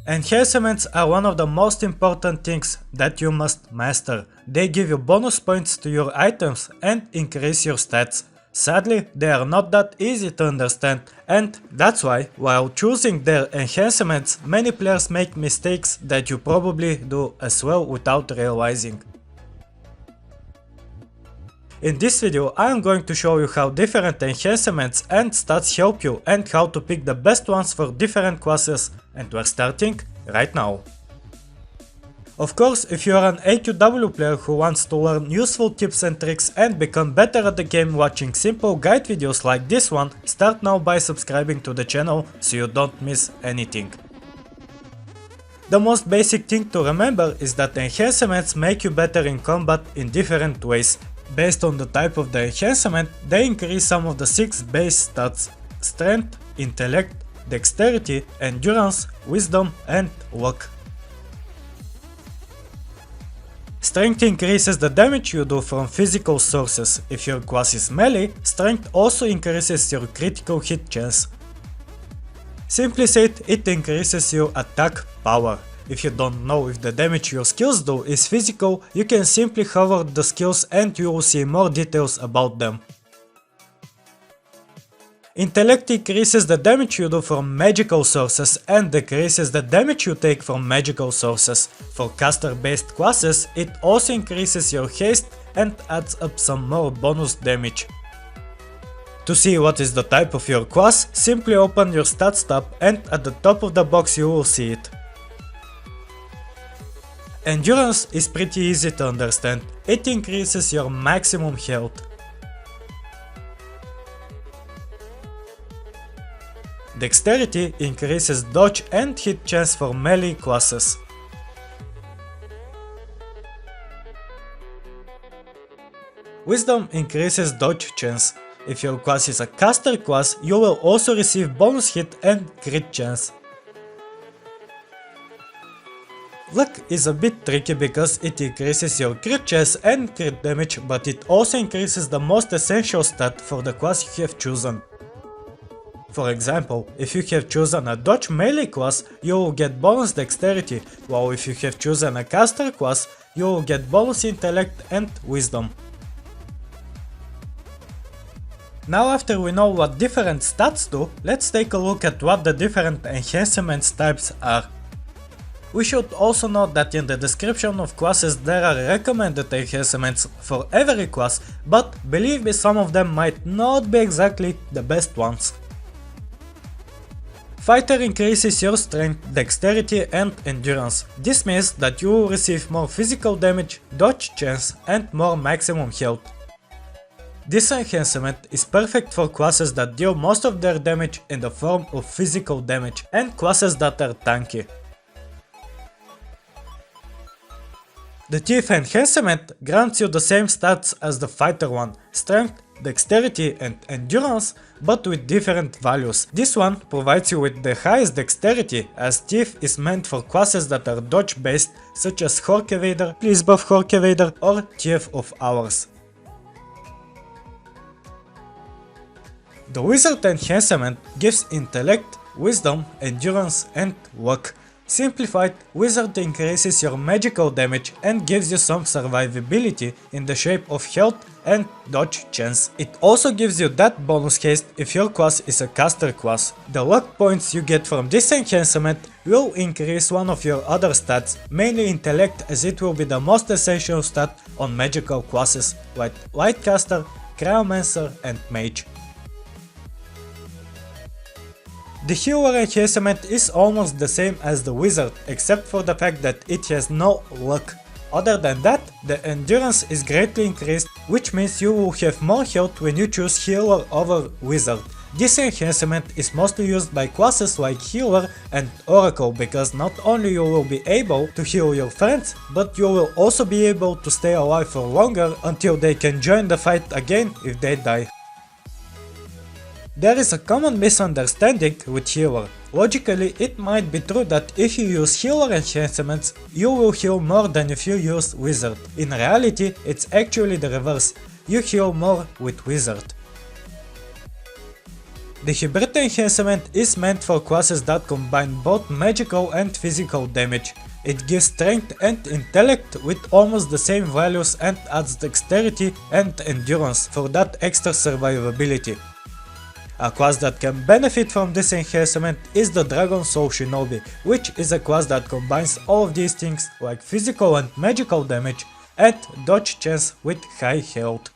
Enhancements are one of the most important things that you must master. They give you bonus points to your items and increase your stats. Sadly, they are not that easy to understand, and that's why, while choosing their enhancements, many players make mistakes that you probably do as well without realizing. In this video, I am going to show you how different enhancements and stats help you and how to pick the best ones for different classes, and we're starting right now. Of course, if you are an AQW player who wants to learn useful tips and tricks and become better at the game watching simple guide videos like this one, start now by subscribing to the channel so you don't miss anything. The most basic thing to remember is that enhancements make you better in combat in different ways. Based on the type of the enhancement, they increase some of the 6 base stats: strength, intellect, dexterity, endurance, wisdom, and luck. Strength increases the damage you do from physical sources. If your class is melee, strength also increases your critical hit chance. Simply said, it increases your attack power. If you don't know if the damage your skills do is physical, you can simply hover the skills and you will see more details about them. Intellect increases the damage you do from magical sources and decreases the damage you take from magical sources. For caster based classes, it also increases your haste and adds up some more bonus damage. To see what is the type of your class, simply open your stats tab and at the top of the box you will see it. Endurance is pretty easy to understand. It increases your maximum health. Dexterity increases dodge and hit chance for melee classes. Wisdom increases dodge chance. If your class is a caster class, you will also receive bonus hit and crit chance. Luck is a bit tricky because it increases your crit chance and crit damage, but it also increases the most essential stat for the class you have chosen. For example, if you have chosen a dodge melee class, you will get bonus dexterity, while if you have chosen a caster class, you will get bonus intellect and wisdom. Now after we know what different stats do, let's take a look at what the different enhancements types are. We should also note that in the description of classes there are recommended enhancements for every class, but believe me, some of them might not be exactly the best ones. Fighter increases your strength, dexterity and endurance. This means that you will receive more physical damage, dodge chance and more maximum health. This enhancement is perfect for classes that deal most of their damage in the form of physical damage and classes that are tanky. The Thief enhancement grants you the same stats as the Fighter one: strength, dexterity and endurance, but with different values. This one provides you with the highest dexterity, as Thief is meant for classes that are dodge based, such as Hork Evader, Please Buff Hork Evader or Thief of Hours. The Wizard enhancement gives intellect, wisdom, endurance and luck. Simplified, Wizard increases your magical damage and gives you some survivability in the shape of health and dodge chance. It also gives you that bonus haste if your class is a caster class. The luck points you get from this enhancement will increase one of your other stats, mainly intellect, as it will be the most essential stat on magical classes like Lightcaster, Cryomancer and Mage. The Healer enhancement is almost the same as the Wizard, except for the fact that it has no luck. Other than that, the endurance is greatly increased, which means you will have more health when you choose Healer over Wizard. This enhancement is mostly used by classes like Healer and Oracle, because not only you will be able to heal your friends, but you will also be able to stay alive for longer until they can join the fight again if they die. There is a common misunderstanding with Healer. Logically, it might be true that if you use Healer enhancements, you will heal more than if you use Wizard. In reality, it's actually the reverse. You heal more with Wizard. The hybrid enhancement is meant for classes that combine both magical and physical damage. It gives strength and intellect with almost the same values and adds dexterity and endurance for that extra survivability. A class that can benefit from this enhancement is the Dragon Soul Shinobi, which is a class that combines all of these things like physical and magical damage and dodge chance with high health.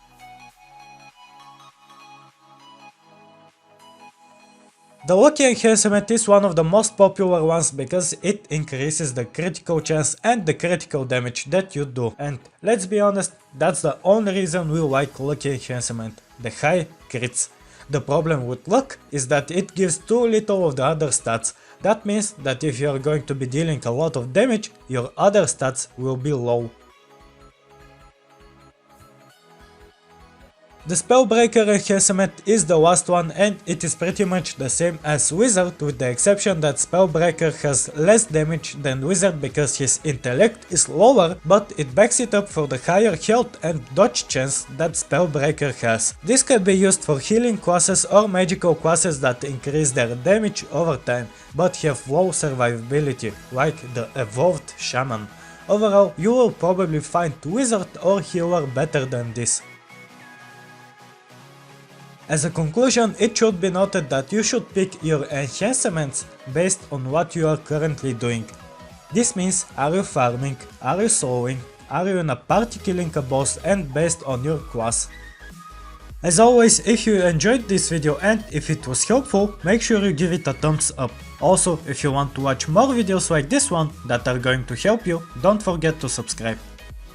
The Lucky enhancement is one of the most popular ones because it increases the critical chance and the critical damage that you do, and let's be honest, that's the only reason we like Lucky enhancement, the high crits. The problem with luck is that it gives too little of the other stats. That means that if you are going to be dealing a lot of damage, your other stats will be low. The Spellbreaker enhancement is the last one, and it is pretty much the same as Wizard, with the exception that Spellbreaker has less damage than Wizard because his intellect is lower, but it backs it up for the higher health and dodge chance that Spellbreaker has. This can be used for healing classes or magical classes that increase their damage over time, but have low survivability, like the Evolved Shaman. Overall, you will probably find Wizard or Healer better than this. As a conclusion, it should be noted that you should pick your enhancements based on what you are currently doing. This means, are you farming, are you soloing, are you in a party killing a boss, and based on your class. As always, if you enjoyed this video and if it was helpful, make sure you give it a thumbs up. Also, if you want to watch more videos like this one that are going to help you, don't forget to subscribe.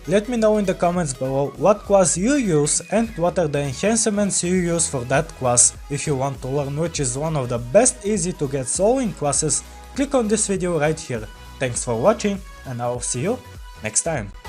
Let me know in the comments below what class you use and what are the enhancements you use for that class. If you want to learn which is one of the best easy to get soloing classes, click on this video right here. Thanks for watching, and I will see you next time.